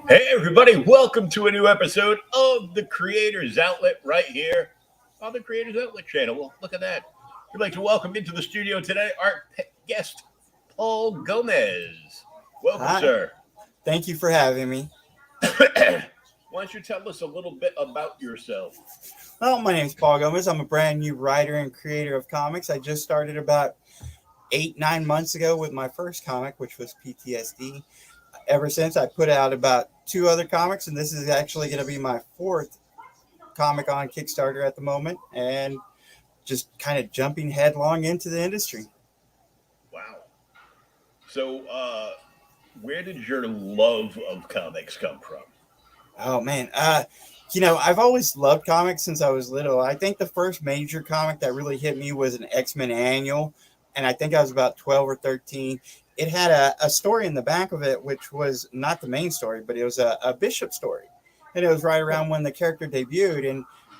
Hey, everybody, welcome to a new episode of the Creators Outlet right here on the Creators Outlet channel. Well, look at that. We'd like to welcome into the studio today our guest, Paul Gomez. Welcome, Hi, sir. thank you for having me. Why don't you tell us a little bit about yourself? Well, my name is Paul Gomez. I'm a brand new writer and creator of comics. I just started about 8, 9 months ago with my first comic, which was PTSD. Ever since, I put out about two other comics, and this is actually going to be my fourth comic on Kickstarter at the moment, and just kind of jumping headlong into the industry. Wow. So, where did your love of comics come from? Oh man, I've always loved comics since I was little. I think the first major comic that really hit me was an X-Men annual, and I think I was about 12 or 13. It had a story in the back of it, which was not the main story, but it was a Bishop story, and it was right around when the character debuted,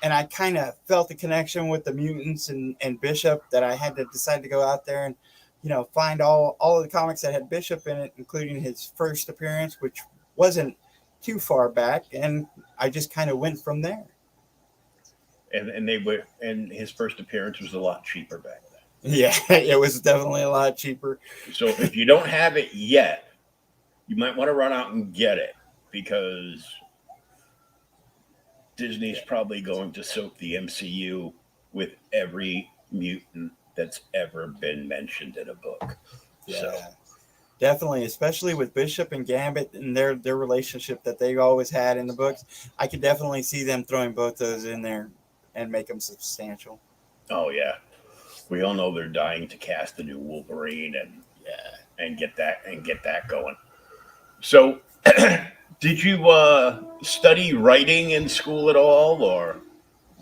and I kind of felt the connection with the mutants and Bishop that I had to decide to go out there and find all of the comics that had Bishop in it, including his first appearance, which wasn't too far back, and I just kind of went from there. And his first appearance was a lot cheaper back Yeah, it was definitely a lot cheaper. then. So, if you don't have it yet, you might want to run out and get it because Disney's probably going to soak the MCU with every mutant that's ever been mentioned in a book. So, Yeah, definitely, especially with Bishop and Gambit and their relationship that they always had in the books. I could definitely see them throwing both those in there and make them substantial. oh yeah, we all know they're dying to cast the new Wolverine and get that going. So, did you study writing in school at all, or?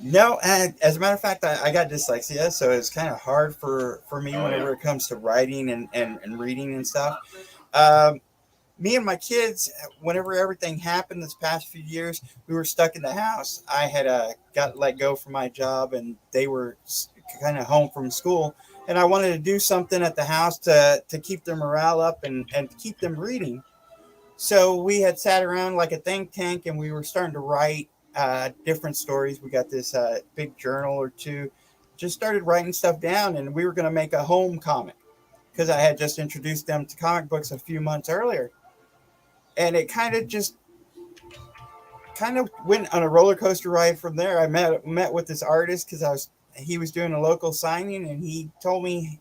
No, and as a matter of fact, I got dyslexia, so it's kind of hard for me Oh yeah. whenever it comes to writing and reading and stuff. Um, Me and my kids, whenever everything happened this past few years, we were stuck in the house. I had got let go from my job, and they were kind of home from school. And I wanted to do something at the house to keep their morale up and keep them reading. So we had sat around like a think tank, and we were starting to write different stories. We got this big journal or two, just started writing stuff down, and we were going to make a home comic because I had just introduced them to comic books a few months earlier, and it kind of went on a roller coaster ride from there. I met with this artist because he was doing a local signing, and he told me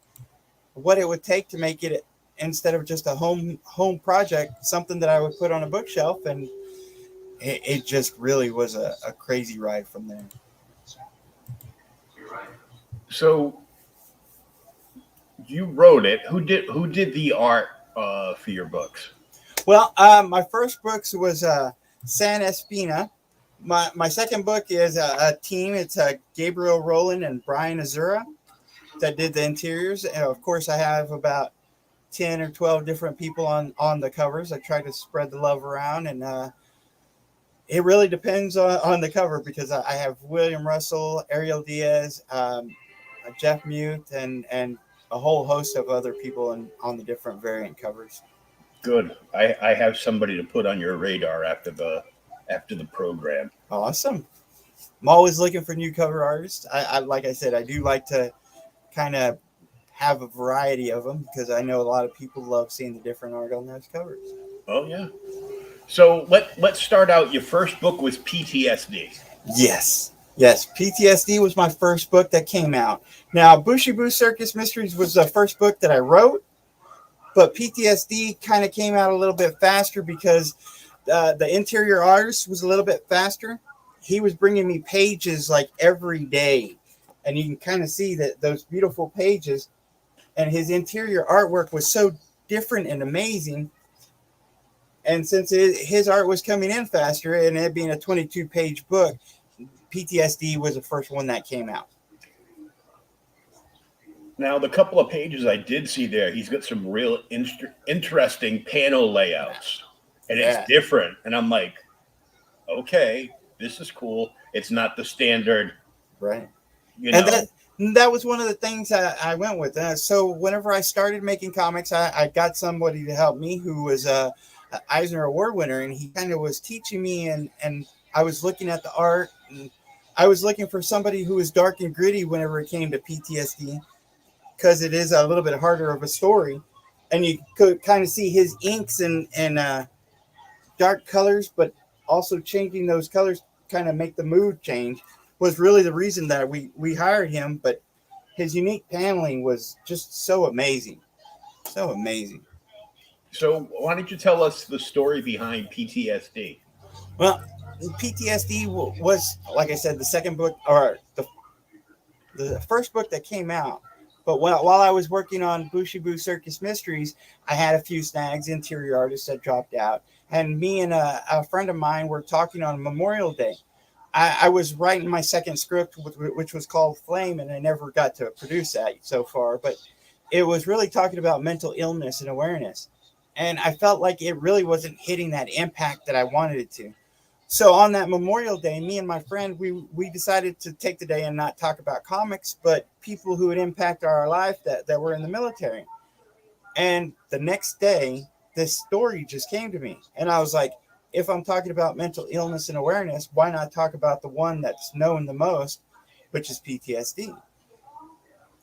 what it would take to make it, instead of just a home project, something that I would put on a bookshelf, and it just really was a crazy ride from there. So you wrote it. Who did the art for your books? Well, my first book was San Espina. My second book is a team. It's Gabriel Rowland and Brian Azura that did the interiors. And of course, I have about 10 or 12 different people on the covers. I try to spread the love around, and it really depends on the cover because I have William Russell, Ariel Diaz, Jeff Mute, and a whole host of other people on the different variant covers. Good. I have somebody to put on your radar after the program. Awesome. I'm always looking for new cover artists. I like I said, I do like to kind of have a variety of them because I know a lot of people love seeing the different art on those covers. Oh yeah. So let's start out. Your first book was PTSD. Yes. PTSD was my first book that came out. Now, Booshie Boo Circus Mysteries was the first book that I wrote, but PTSD kind of came out a little bit faster because the interior artist was a little bit faster. He was bringing me pages like every day, and you can kind of see that those beautiful pages, and his interior artwork was so different and amazing. And since his art was coming in faster, and it being a 22-page book, PTSD was the first one that came out. Now, the couple of pages I did see there, he's got some real interesting panel layouts, and it's Yeah, different. And I'm like, okay, this is cool. It's not the standard, right. you And know. that was one of the things I went with. So whenever I started making comics, I got somebody to help me who was a Eisner Award winner, and he kind of was teaching me, and I was looking at the art, and I was looking for somebody who was dark and gritty whenever it came to PTSD, because it is a little bit harder of a story, and you could kind of see his inks and dark colors, but also changing those colors kind of make the mood change was really the reason that we hired him. But his unique paneling was just so amazing, so amazing. So why don't you tell us the story behind PTSD? Well, PTSD was, like I said, the second book, or the first book that came out. But while I was working on Booshie Boo Circus Mysteries, I had a few snags, interior artists that dropped out. And me and a friend of mine were talking on Memorial Day. I was writing my second script, which was called Flame, and I never got to produce that so far. But it was really talking about mental illness and awareness. And I felt like it really wasn't hitting that impact that I wanted it to. So on that Memorial Day, me and my friend, we decided to take the day and not talk about comics, but people who would impact our life that were in the military. And the next day, this story just came to me. And I was like, if I'm talking about mental illness and awareness, why not talk about the one that's known the most, which is PTSD?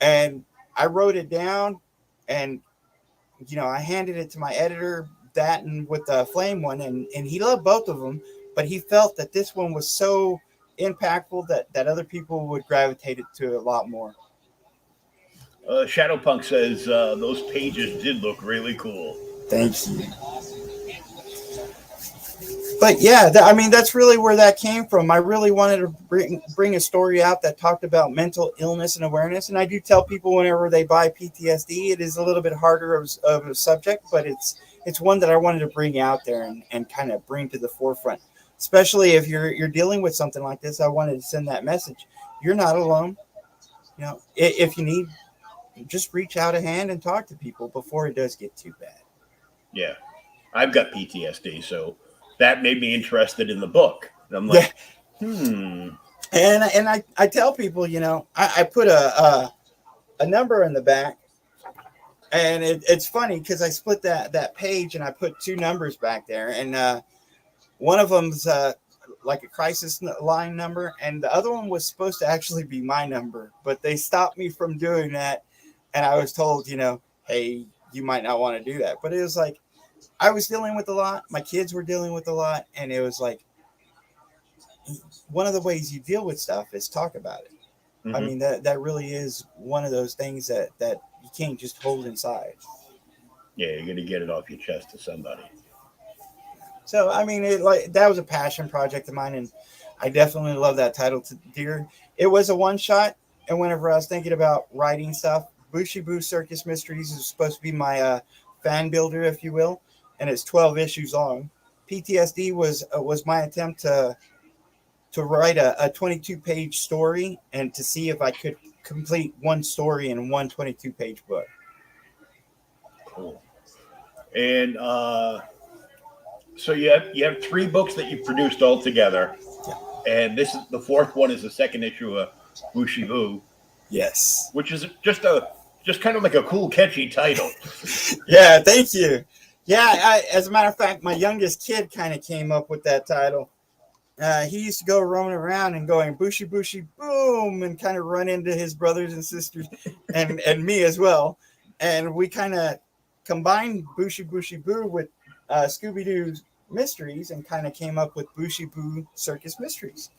And I wrote it down, and I handed it to my editor, that and with the Flame one, and he loved both of them, but he felt that this one was so impactful that other people would gravitate it to a lot more. Shadowpunk says those pages did look really cool. Thank you. But yeah, I mean, that's really where that came from. I really wanted to bring a story out that talked about mental illness and awareness. And I do tell people whenever they buy PTSD, it is a little bit harder of a subject, but it's one that I wanted to bring out there and kind of bring to the forefront. Especially if you're dealing with something like this, I wanted to send that message. You're not alone. If you need, just reach out a hand and talk to people before it does get too bad. Yeah, I've got PTSD, so that made me interested in the book. And I'm like, And I tell people, I put a number in the back, and it's funny because I split that page and I put two numbers back there, and one of them's like a crisis line number, and the other one was supposed to actually be my number, but they stopped me from doing that, and I was told, hey, you might not want to do that. But it was like, I was dealing with a lot, my kids were dealing with a lot, and it was like, one of the ways you deal with stuff is talk about it. Mm-hmm. I mean, that really is one of those things that you can't just hold inside. Yeah, you're going to get it off your chest to somebody. So, I mean, that was a passion project of mine, and I definitely love that title, Dear. It was a one-shot, and whenever I was thinking about writing stuff, Booshie Boo Circus Mysteries is supposed to be my fan builder, if you will, and it's 12 issues long. PTSD was my attempt to write a 22-page story and to see if I could complete one story in one 22-page book. Cool. And so you have three books that you've produced all together, and this is the fourth one is the second issue of Booshie Boo. Yes, which is just kind of like a cool, catchy title. Yeah, thank you. Yeah, as a matter of fact, my youngest kid kind of came up with that title. He used to go roaming around and going Booshie Booshie Boom and kind of run into his brothers and sisters and me as well. And we kind of combined Booshie Booshie Boo with Scooby-Doo's Mysteries and kind of came up with Booshie Boo Circus Mysteries.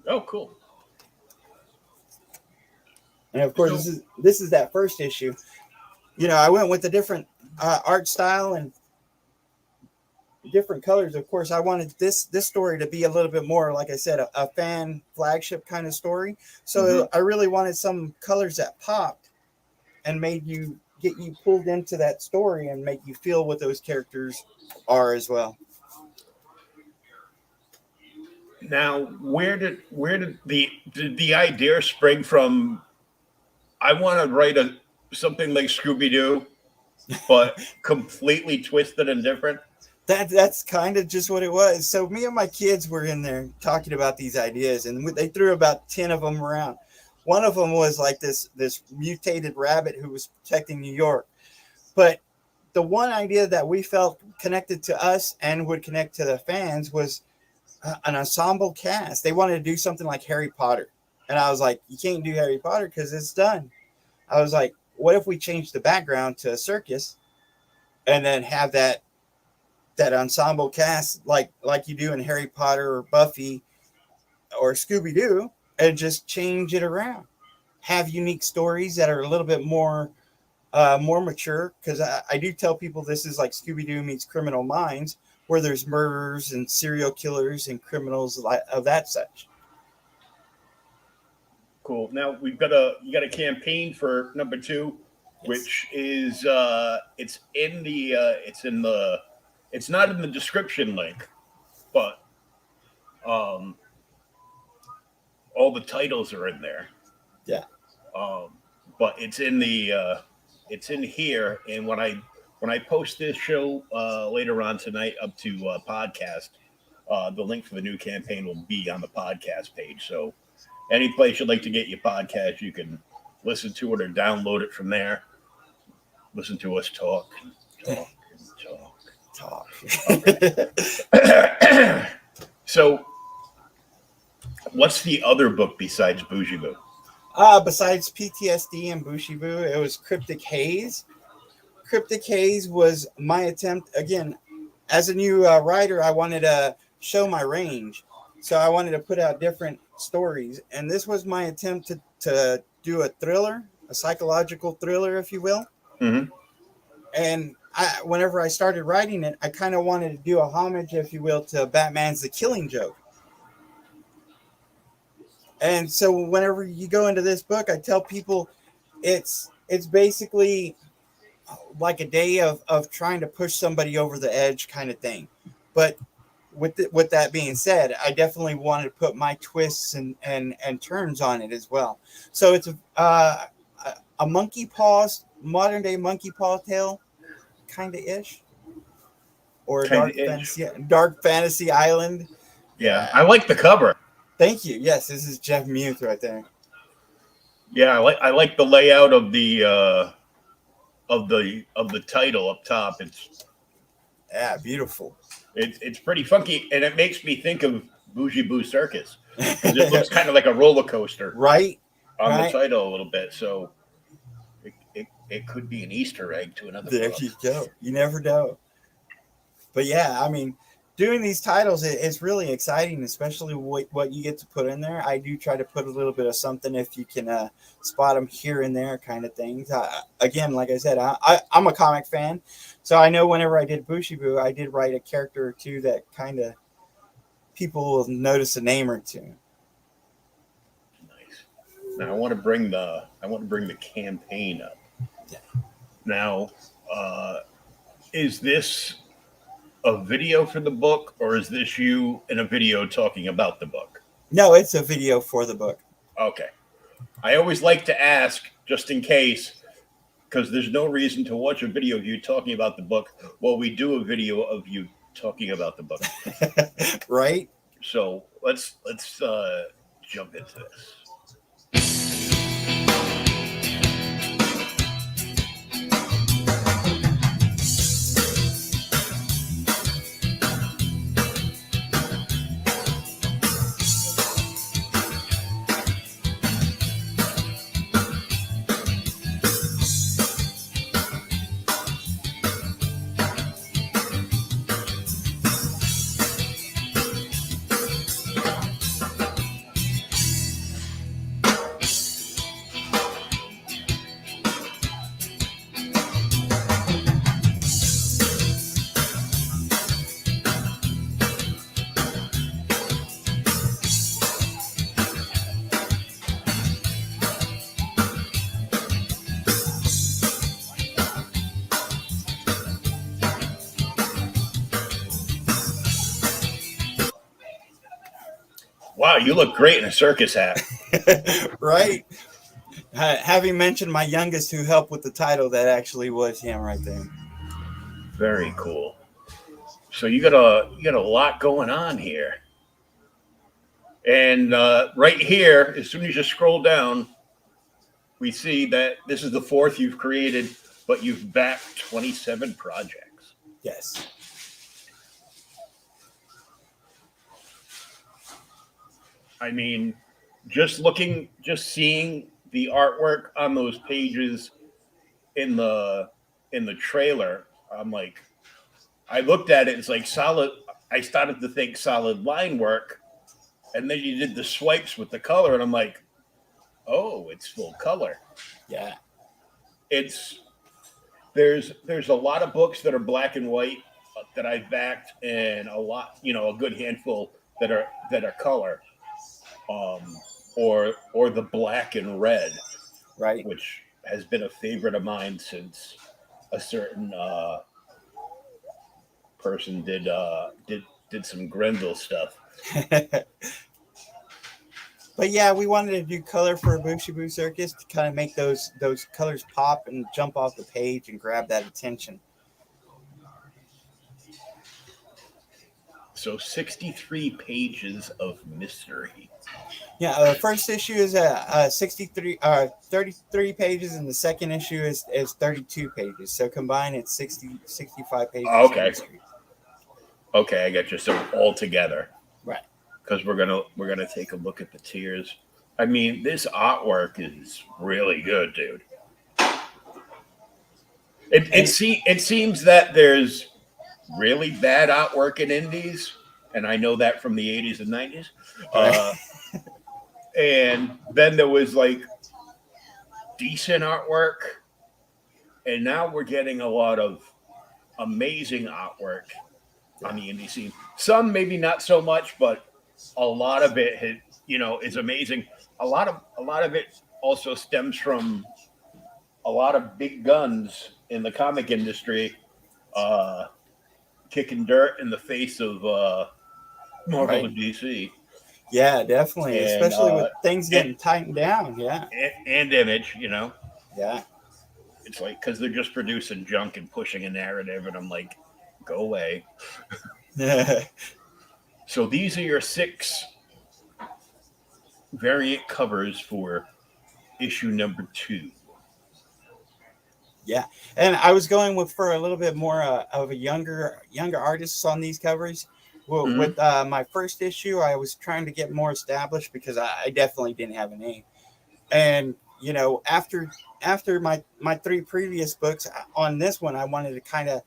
Oh, cool. And of course, this is that first issue. I went with a different art style and different colors. Of course, I wanted this story to be a little bit more, like I said, a fan flagship kind of story. So I really wanted some colors that popped and made you get you pulled into that story and make you feel what those characters are as well. Now, where did the idea spring from? I want to write something like Scooby-Doo, but completely twisted and different. That's kind of just what it was. So me and my kids were in there talking about these ideas, and they threw about 10 of them around. One of them was like this mutated rabbit who was protecting New York. But the one idea that we felt connected to us and would connect to the fans was an ensemble cast. They wanted to do something like Harry Potter. And I was like, you can't do Harry Potter because it's done. I was like, what if we change the background to a circus and then have that ensemble cast like you do in Harry Potter or Buffy or Scooby-Doo, and just change it around. Have unique stories that are a little bit more mature, because I do tell people this is like Scooby-Doo meets Criminal Minds, where there's murderers and serial killers and criminals of that such. Cool. Now you got a campaign for number 2, which is it's not in the description link, but all the titles are in there. Yeah. But it's in here, and when I post this show later on tonight up to podcast, the link for the new campaign will be on the podcast page. So any place you'd like to get your podcast, you can listen to it or download it from there. Listen to us talk. So, what's the other book besides Booshie Boo? Besides PTSD and Booshie Boo, it was Cryptic Haze. Cryptic Haze was my attempt, again, as a new writer, I wanted to show my range. So I wanted to put out different stories. And this was my attempt to do a thriller, a psychological thriller, if you will. Mm-hmm. And whenever I started writing it, I kind of wanted to do a homage, if you will, to Batman's The Killing Joke. And so whenever you go into this book, I tell people it's basically like a day of trying to push somebody over the edge kind of thing. But with that being said, I definitely wanted to put my twists and turns on it as well. So it's a monkey paws, modern day monkey paw tale kind of ish, or dark fantasy island. Yeah, I like the cover. Thank you. Yes, this is Jeff Muth right there. Yeah, I like the layout of the title up top. It's beautiful. It's pretty funky, and it makes me think of Booshie Boo Circus. It looks kind of like a roller coaster, right? On the title a little bit. So it could be an Easter egg to another. There book. You go. You never know. But yeah, I mean, doing these titles is really exciting, especially what you get to put in there. I do try to put a little bit of something if you can spot them here and there kind of things. Again, like I said, I'm a comic fan, so I know whenever I did Booshie Boo, I did write a character or two that kind of people will notice a name or two. Nice. Now I want to bring the campaign up. Yeah. Now, is this a video for the book, or is this you in a video talking about the book? No, it's a video for the book. Okay. I always like to ask, just in case, because there's no reason to watch a video of you talking about the book while we do a video of you talking about the book. Right? So let's jump into this. Wow, you look great in a circus hat. Right? Having mentioned my youngest who helped with the title, that actually was him right there. Very cool. So you got a lot going on here. And right here, as soon as you scroll down, we see that this is the fourth you've created but you've backed 27 projects. Yes. I mean, just seeing the artwork on those pages in the trailer, I'm like, I looked at it. It's like solid. I started to think solid line work, and then you did the swipes with the color, and I'm like, oh, it's full color. Yeah. It's there's a lot of books that are black and white that I've backed, and a lot, a good handful that are color, um, or the black and red, Right. which has been a favorite of mine since a certain person did some Grendel stuff. But yeah, we wanted to do color for a Booshie Boo Circus to kind of make those colors pop and jump off the page and grab that attention. So 63 pages of mystery. Yeah, the first issue is 33 pages, and the second issue is 32 pages. So combined, it's 65 pages. Okay. Of mystery. Okay, I get you. So all together, Right. because we're gonna take a look at the tiers. I mean, this artwork is really good, dude. It seems that there's really bad artwork in indies, and I know that from the 80s and 90s. Right. And then there was like decent artwork, and now we're getting a lot of amazing artwork on the indie scene. Some maybe not so much, but a lot of it is amazing. A lot of it also stems from a lot of big guns in the comic industry uh, kicking dirt in the face of Marvel Right. and DC Yeah, definitely. and Especially with things and, getting tightened down. Yeah. and Image. Yeah. It's like because they're just producing junk and pushing a narrative, and I'm like, go away. So these are your 6 variant covers for issue number 2. Yeah, and I was going for a little bit more of a younger artists on these covers. Well, Mm-hmm. with my first issue, I was trying to get more established because I definitely didn't have a name. And after my 3 previous books, on this one, I wanted to kind of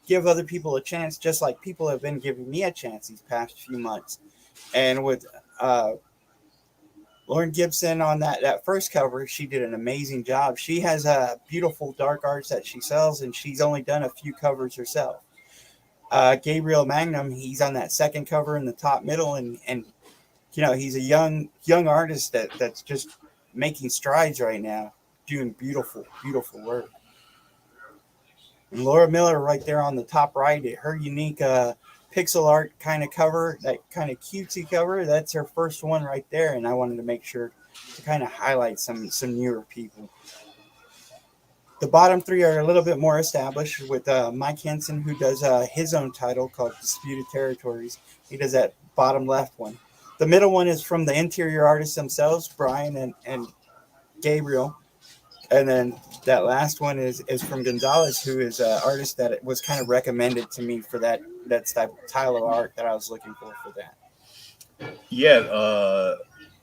give other people a chance, just like people have been giving me a chance these past few months. And with Lauren Gibson on that first cover, she did an amazing job. She has beautiful dark arts that she sells, and she's only done a few covers herself. Gabriel Magnum, he's on that second cover in the top middle, and he's a young artist that's just making strides right now, doing beautiful work. And Laura Miller right there on the top right, her unique pixel art kind of cover, that kind of cutesy cover, that's her first one right there. And I wanted to make sure to kind of highlight some newer people. The bottom 3 are a little bit more established with Mike Henson, who does his own title called Disputed Territories. He does that bottom left one. The middle one is from the interior artists themselves, Brian and Gabriel. And then that last one is from Gonzalez, who is an artist that was kind of recommended to me for that style of art that I was looking for that. Yeah,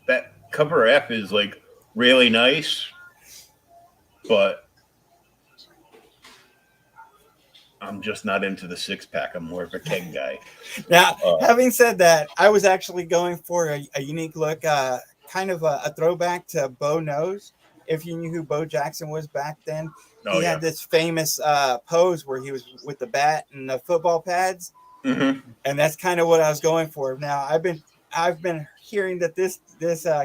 that cover F is like really nice, but I'm just not into the 6-pack. I'm more of a keg guy. Now, having said that, I was actually going for a unique look, kind of a throwback to Bo Knows. If you knew who Bo Jackson was back then, he had this famous pose where he was with the bat and the football pads, mm-hmm. And that's kind of what I was going for. Now, I've been hearing that this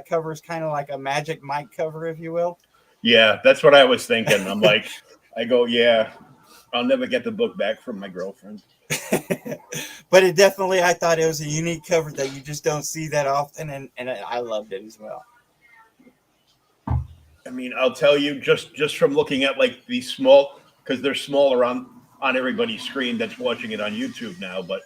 cover is kind of like a Magic Mike cover, if you will. Yeah, that's what I was thinking. I'm like, yeah, I'll never get the book back from my girlfriend. But I thought it was a unique cover that you just don't see that often, and I loved it as well. I mean, I'll tell you just from looking at like these small, because they're smaller on everybody's screen that's watching it on YouTube now, but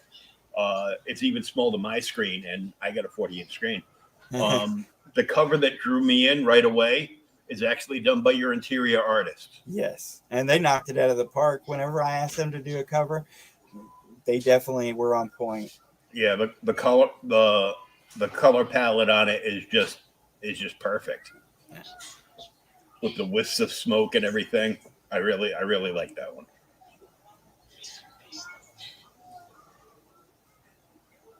it's even small to my screen, and I got a 40-inch screen. The cover that drew me in right away is actually done by your interior artist. Yes, and they knocked it out of the park. Whenever I asked them to do a cover, they definitely were on point. Yeah, the color palette on it is just perfect with the wisps of smoke and everything. I really like that one.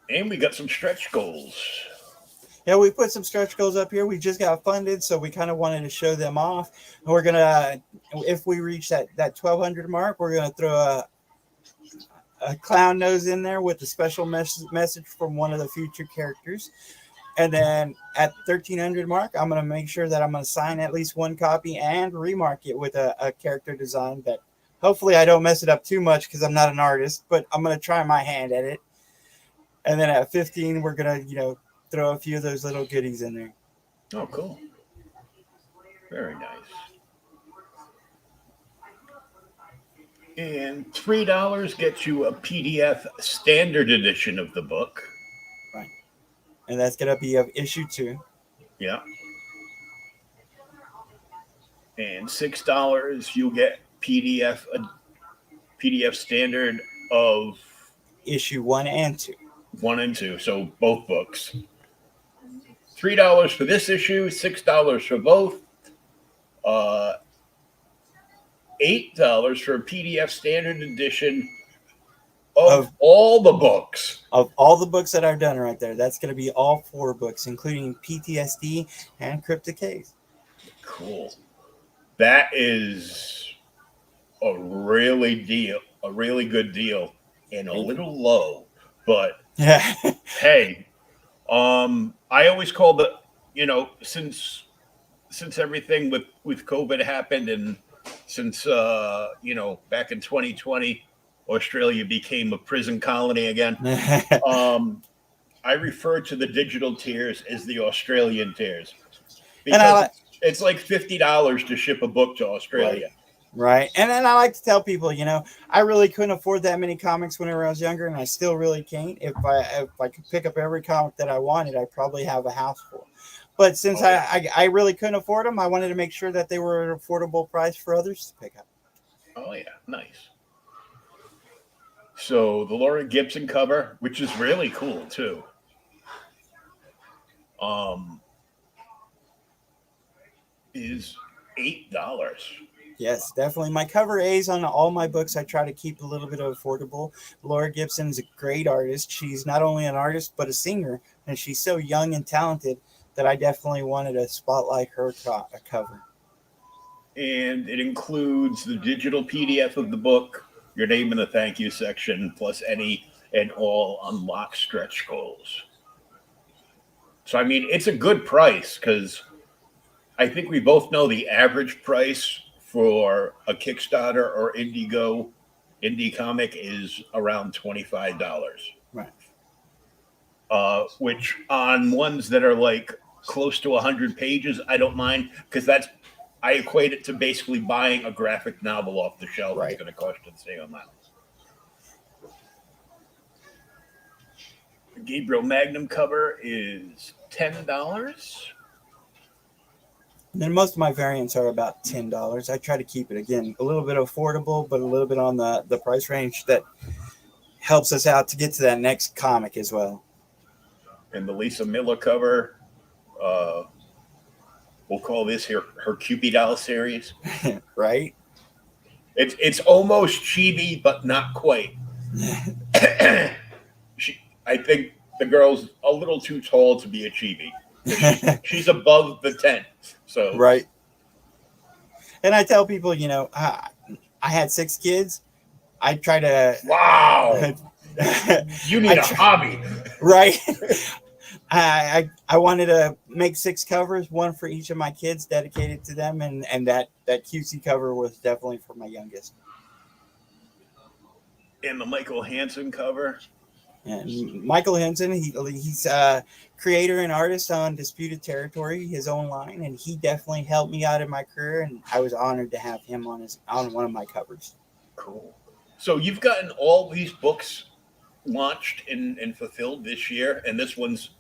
And we got some stretch goals. Yeah, we put some stretch goals up here. We just got funded, so we kind of wanted to show them off. And we're gonna, if we reach that 1,200 mark, we're gonna throw a clown nose in there with a special message from one of the future characters. And then at 1,300 mark, I'm gonna make sure that I'm gonna sign at least one copy and remark it with a character design that hopefully I don't mess it up too much because I'm not an artist, but I'm gonna try my hand at it. And then at 15, we're gonna throw a few of those little goodies in there. Oh, cool. Very nice. And $3 gets you a PDF standard edition of the book. Right. And that's gonna be of issue 2. Yeah. And $6 you'll get PDF standard of Issue 1 and 2. 1 and 2, so both books. $3 for this issue, $6 for both, $8 for a PDF standard edition of all the books. Of all the books that I've done right there, that's going to be all 4 books, including PTSD and Cryptic Case. Cool. That is a really good deal, and a little low, but yeah. Hey, I always call since everything with COVID happened, and since back in 2020 Australia became a prison colony again, I refer to the digital tiers as the Australian tiers because it's like $50 to ship a book to Australia. Right. And then I like to tell people, I really couldn't afford that many comics whenever I was younger, and I still really can't. If I could pick up every comic that I wanted, I'd probably have a house full. But since I really couldn't afford them, I wanted to make sure that they were at an affordable price for others to pick up. Oh, yeah. Nice. So the Laura Gibson cover, which is really cool, too. Is $8. Yes, definitely. My cover A's on all my books, I try to keep a little bit of affordable. Laura Gibson is a great artist. She's not only an artist, but a singer. And she's so young and talented that I definitely wanted to spotlight her cover. And it includes the digital PDF of the book, your name in the thank you section, plus any and all unlocked stretch goals. So, I mean, it's a good price because I think we both know the average price for a Kickstarter or indie comic is around $25. Right. Which on ones that are like close to 100 pages, I don't mind because I equate it to basically buying a graphic novel off the shelf. Right. It's going to cost you the same amount. The Gabriel Magnum cover is $10. And then most of my variants are about $10. I try to keep it, again, a little bit affordable, but a little bit on the price range that helps us out to get to that next comic as well. And the Lisa Miller cover, we'll call this her Cupid Doll series. Right? It's almost chibi, but not quite. I think the girl's a little too tall to be a chibi. She's above the 10. So right. And I tell people, I had 6 kids. I try to. Wow. You need a hobby. Right. I wanted to make 6 covers, one for each of my kids, dedicated to them, and that cutesy cover was definitely for my youngest. And the Michael Hansen cover. And Michael Henson, he's a creator and artist on Disputed Territory, his own line, and he definitely helped me out in my career, and I was honored to have him on one of my covers. Cool. So you've gotten all these books launched and fulfilled this year, and this one's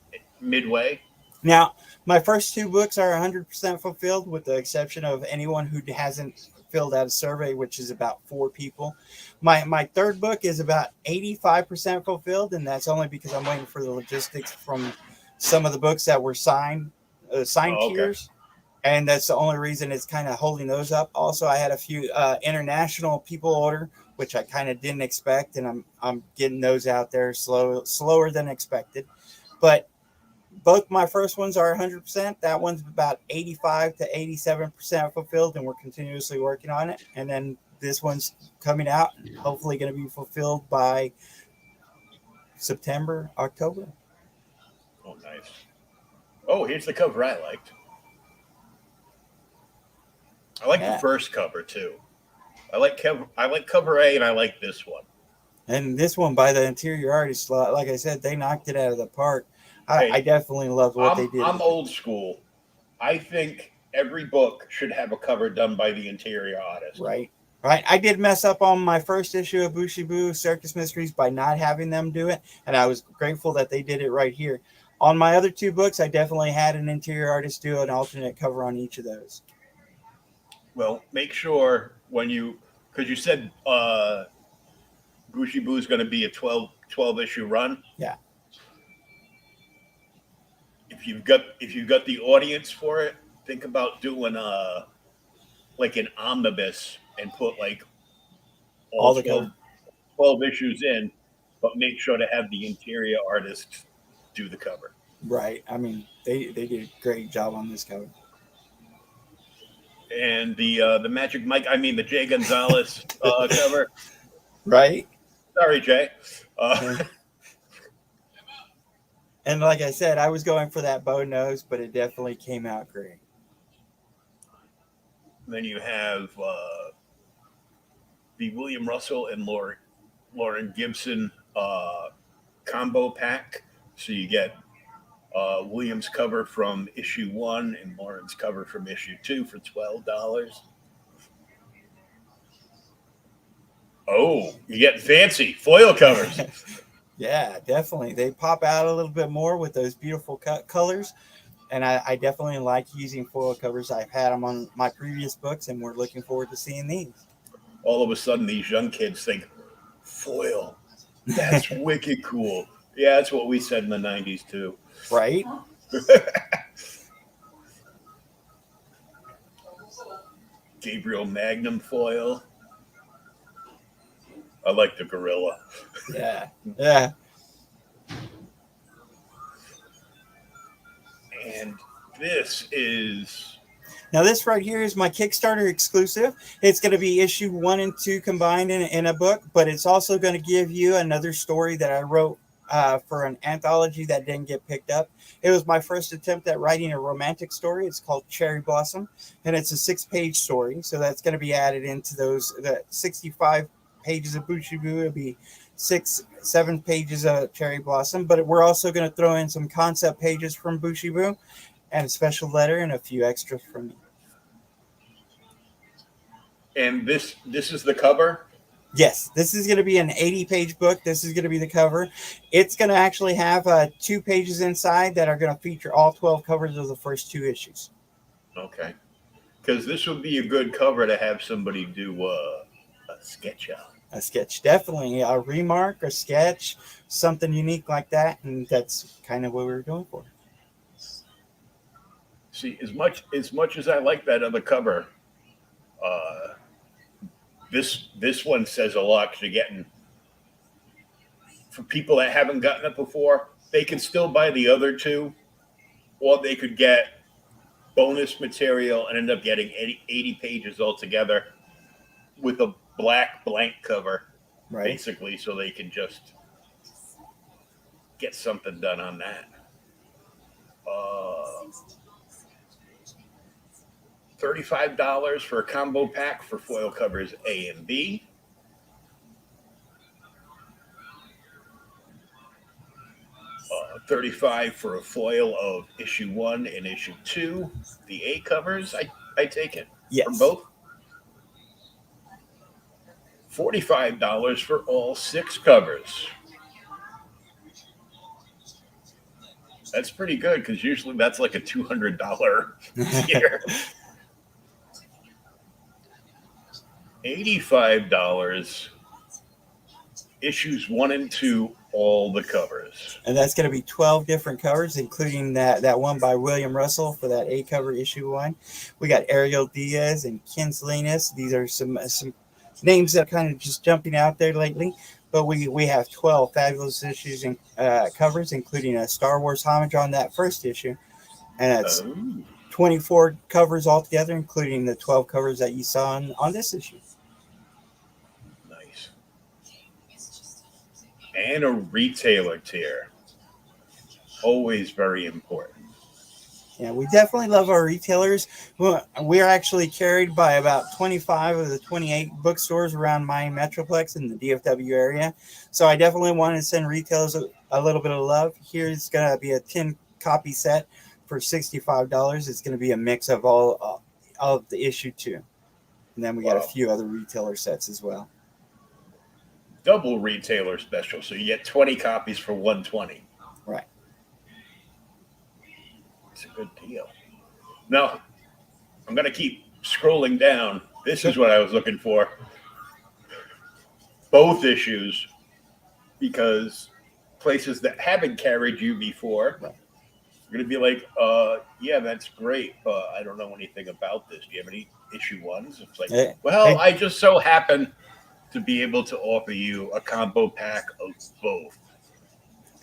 midway? Now, my first two books are 100% fulfilled, with the exception of anyone who hasn't filled out a survey, which is about 4 people. My third book is about 85% fulfilled, and that's only because I'm waiting for the logistics from some of the books that were signed Oh, okay. tiers, and that's the only reason it's kind of holding those up. Also, I had a few international people order, which I kind of didn't expect, and I'm getting those out there slower than expected. But both my first ones are 100%. That one's about 85 to 87% fulfilled, and we're continuously working on it. And then this one's coming out, hopefully going to be fulfilled by September, October. Oh, nice. Oh, here's the cover I liked. I like the Yeah. first cover too. I like cover A, and I like this one. And this one by the interior artist, like I said, they knocked it out of the park. I Hey, definitely loved what they did I'm with it. old school. I think every book should have a cover done by the interior artist. Right. Right. I did mess up on my first issue of Booshie Boo Circus Mysteries by not having them do it, and I was grateful that they did it right here. On my other two books, I definitely had an interior artist do an alternate cover on each of those. Well, make sure when you, because you said Booshie Boo is going to be a 12 issue run. Yeah. If you've got the audience for it, think about doing like an omnibus and put like all All the cover. 12 issues in, but make sure to have the interior artist do the cover. Right. I mean, they did a great job on this cover. And the Magic Mike, I mean the Jay Gonzalez cover. Right. Sorry, Jay. And, and like I said, I was going for that bow nose, but it definitely came out great. Then you have the William Russell and Lauren Gibson combo pack. So you get Williams cover from issue 1 and Lauren's cover from issue 2 for $12. Oh, you get fancy foil covers. Yeah, definitely. They pop out a little bit more with those beautiful colors. And I definitely like using foil covers. I've had them on my previous books, and we're looking forward to seeing these. All of a sudden, these young kids think, foil, that's wicked cool. Yeah, that's what we said in the 90s, too. Right? Gabriel Magnum foil. I like the gorilla. Yeah. Yeah. And this is. Now, this right here is my Kickstarter exclusive. It's going to be issue 1 and 2 combined in a book, but it's also going to give you another story that I wrote for an anthology that didn't get picked up. It was my first attempt at writing a romantic story. It's called Cherry Blossom, and it's a 6-page story. So that's going to be added into the 65 pages of Booshie Boo. It'll be 7 pages of Cherry Blossom, but we're also going to throw in some concept pages from Booshie Boo and a special letter and a few extras from me. And this is the cover. Yes, this is going to be an 80-page book. This is going to be the cover. It's going to actually have 2 pages inside that are going to feature all 12 covers of the first 2 issues. Okay. Because this would be a good cover to have somebody do a sketch on. A sketch, definitely. A remark, a sketch, something unique like that. And that's kind of what we were going for. See, as much as I like that other cover, uh, this one says a lot because you're getting, for people that haven't gotten it before, they can still buy the other 2, or they could get bonus material and end up getting 80 pages altogether with a black blank cover, Right. basically, so they can just get something done on that. $35 for a combo pack for foil covers A and B. $35 for a foil of issue 1 and issue 2. The A covers, I take it. Yes. For both. $45 for all 6 covers. That's pretty good because usually that's like a $200 tier. $85, issues 1 and 2, all the covers. And that's going to be 12 different covers, including that one by William Russell for that A cover issue 1. We got Ariel Diaz and Kinslinus. These are some names that are kind of just jumping out there lately. But we have 12 fabulous issues and covers, including a Star Wars homage on that first issue. And that's 24 covers altogether, including the 12 covers that you saw on this issue. Nice. And a retailer tier. Always very important. Yeah, we definitely love our retailers. We're actually carried by about 25 of the 28 bookstores around my Metroplex in the DFW area. So I definitely want to send retailers a little bit of love. Here's going to be a 10-copy set for $65. It's going to be a mix of all of the issue 2. And then we got a few other retailer sets as well. Double retailer special. So you get 20 copies for $120. Right. It's a good deal. Now, I'm going to keep scrolling down. This is what I was looking for. Both issues, because places that haven't carried you before are going to be like, yeah, that's great, but I don't know anything about this. Do you have any issue 1s? It's like, I just so happen to be able to offer you a combo pack of both.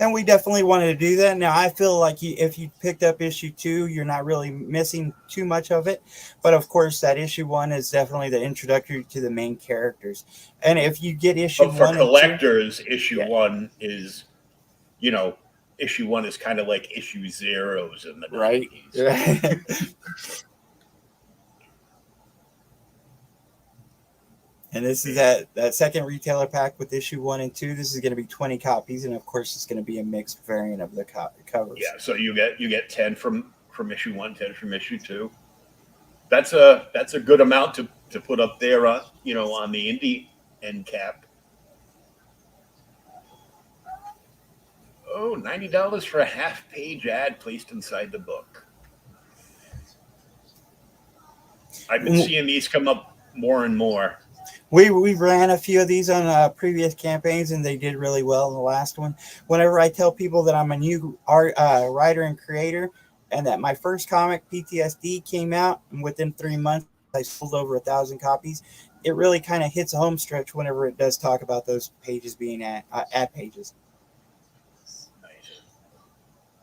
And we definitely wanted to do that. Now, I feel like if you picked up issue 2, you're not really missing too much of it. But, of course, that issue 1 is definitely the introductory to the main characters. And if you get issue 1 for collectors, issue 1 is, issue 1 is kind of like issue 0s in the 90s. Right. And this is that second retailer pack with issue 1 and 2. This is going to be 20 copies, and of course, it's going to be a mixed variant of the covers. Yeah, so you get 10 from issue 1, 10 from issue 2. That's a good amount to put up there on on the indie end cap. Oh, $90 for a half-page ad placed inside the book. I've been seeing these come up more and more. We ran a few of these on previous campaigns, and they did really well in the last one. Whenever I tell people that I'm a new writer and creator, and that my first comic, PTSD, came out, and within 3 months, I sold over 1,000 copies, it really kind of hits a home stretch whenever it does talk about those pages being ad pages. Nice.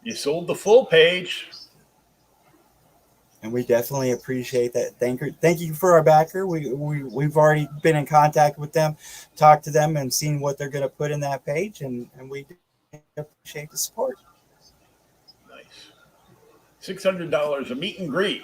You sold the full page. And we definitely appreciate that. Thank you for our backer. We've already been in contact with them, talked to them, and seen what they're going to put in that page, and we appreciate the support. Nice. $600, a meet and greet.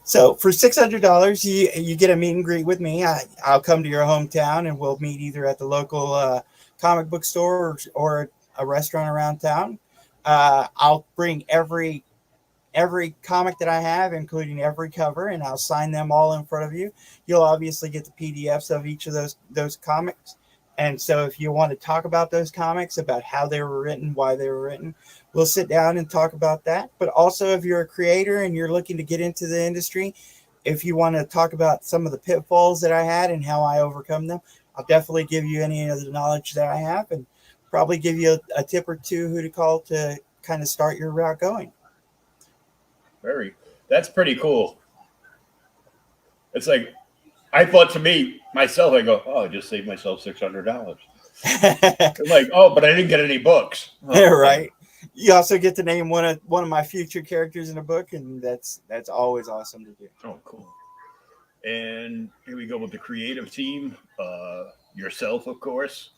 So for $600, you get a meet and greet with me. I'll come to your hometown, and we'll meet either at the local comic book store or a restaurant around town. I'll bring every comic that I have, including every cover, and I'll sign them all in front of you. You'll obviously get the PDFs of each of those comics. And so if you want to talk about those comics, about how they were written, why they were written, we'll sit down and talk about that. But also if you're a creator and you're looking to get into the industry, if you want to talk about some of the pitfalls that I had and how I overcome them, I'll definitely give you any of the knowledge that I have, and probably give you a tip or two who to call to kind of start your route going. That's pretty cool. It's like, I thought to myself, I go, I just saved myself $600. I'm like, but I didn't get any books. Right. You also get to name one of my future characters in a book, and that's always awesome to do. Oh, cool. And here we go with the creative team. Yourself, of course.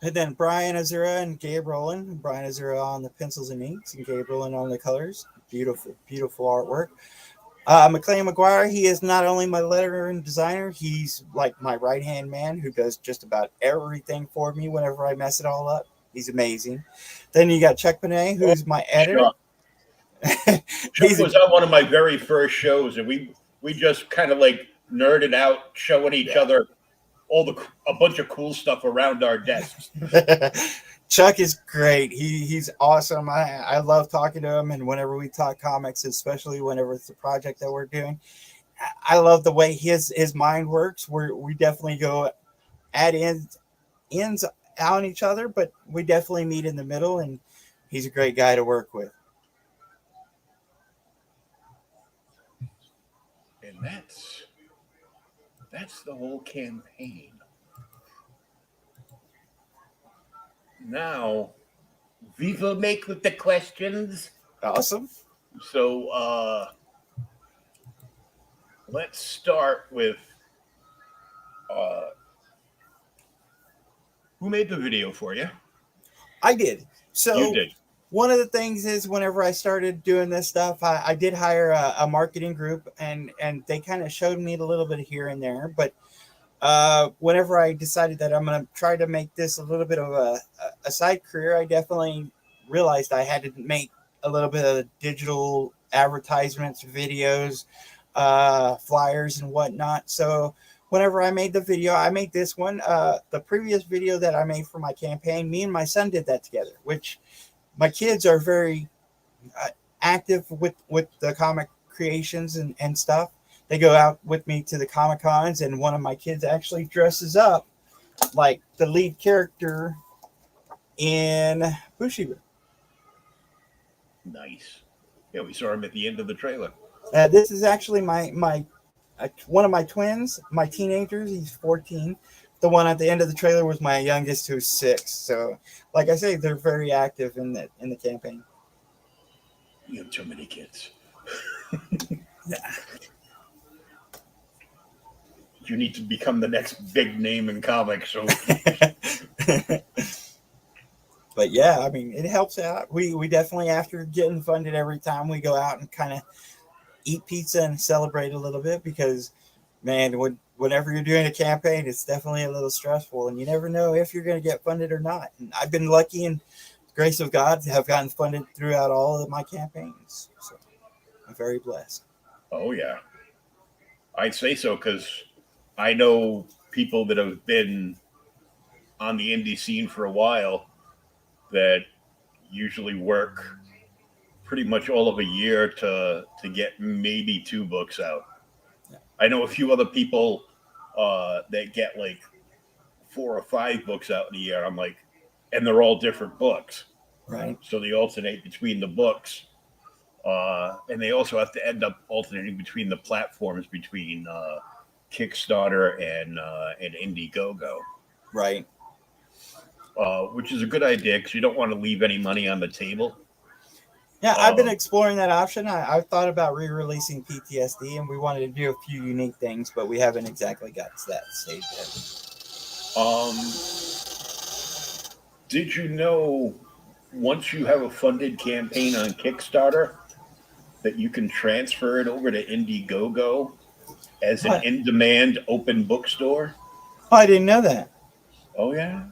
And then Brian Azura and Gabe Rowland. Brian Azura on the pencils and inks, and Gabe Rowland on the colors. Beautiful, beautiful artwork. McLean McGuire, he is not only my letterer and designer, he's like my right-hand man who does just about everything for me whenever I mess it all up. He's amazing. Then you got Chuck Benet, who's my editor. Chuck was on one of my very first shows, and we just kind of like nerded out, showing each other a bunch of cool stuff around our desks. Chuck is great. He's awesome. I love talking to him, and whenever we talk comics, especially whenever it's a project that we're doing, I love the way his mind works. We definitely go at ends on each other, but we definitely meet in the middle, and he's a great guy to work with. And that's the whole campaign. Now, we will make with the questions. Awesome. So let's start with uh, who made the video for you? I did. You So did. one of the things is whenever I started doing this stuff, I did hire a marketing group, and they kind of showed me a little bit here and there. But whenever I decided that I'm going to try to make this a little bit of a side career, I definitely realized I had to make a little bit of digital advertisements, videos, flyers, and whatnot. So whenever I made the video, I made this one. The previous video that I made for my campaign, me and my son did that together, which my kids are very uh, active with the comic creations and stuff. They go out with me to the comic cons, and one of my kids actually dresses up like the lead character in Booshie Boo. Nice. Yeah, we saw him at the end of the trailer. This is actually my one of my twins, my teenagers. He's 14. The one at the end of the trailer was my youngest, who's 6. So, like I say, they're very active in the campaign. You have too many kids. Yeah. You need to become the next big name in comics. So But yeah, I mean, it helps out. We definitely, after getting funded, every time we go out and kind of eat pizza and celebrate a little bit, because man, whenever you're doing a campaign, it's definitely a little stressful, and you never know if you're going to get funded or not. And I've been lucky, and grace of God, to have gotten funded throughout all of my campaigns. So I'm very blessed. oh yeah, I'd say so because I know people that have been on the indie scene for a while that usually work pretty much all of a year to get maybe 2 books out. Yeah. I know a few other people that get like 4 or 5 books out in a year. I'm like, and they're all different books, Right. so they alternate between the books, and they also have to end up alternating between the platforms between Kickstarter and Indiegogo, Right. which is a good idea because you don't want to leave any money on the table. Yeah, I've been Um, exploring that option. I've thought about re-releasing PTSD, and we wanted to do a few unique things, but we haven't exactly got to that stage yet. um, did you know once you have a funded campaign on Kickstarter that you can transfer it over to Indiegogo as an But in-demand open bookstore? oh, I didn't know that. Oh yeah.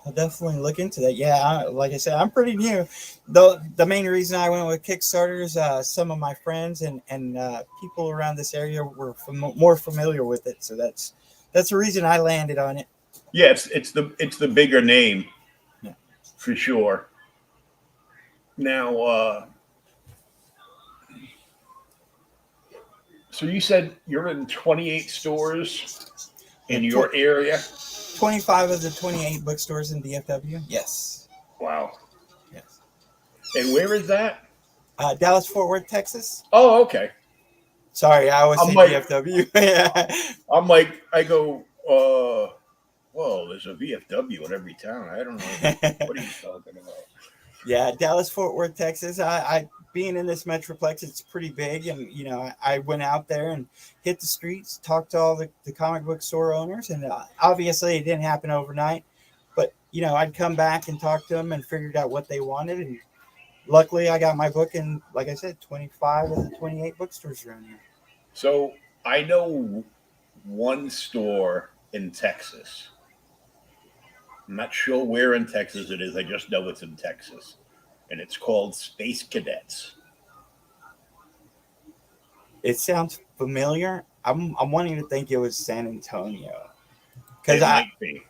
I'll definitely look into that. Yeah, like I said, I'm pretty new. The main reason I went with Kickstarter is some of my friends and people around this area were more familiar with it, so that's the reason I landed on it. Yeah, it's the bigger name Yeah. for sure. Now, so you said you're in 28 stores Yeah, in your area. 25 of the 28 bookstores in DFW. Yes, Wow. yes. And where is that? Dallas Fort Worth, Texas. Oh, okay. Sorry, I always I'm say like, DFW. Yeah. I go. Well, there's a VFW in every town. I don't know. What are you talking about? Yeah, Dallas Fort Worth, Texas. I being in this metroplex, it's pretty big, and I went out there and hit the streets, talked to all the comic book store owners, and obviously it didn't happen overnight, but I'd come back and talk to them and figured out what they wanted, and luckily I got my book in, like I said, 25 of the 28 bookstores around here. So I know one store in Texas. I'm not sure where in Texas it is. I just know it's in Texas, and it's called Space Cadets. It sounds familiar. I'm wanting to think it was San Antonio, because It I might be.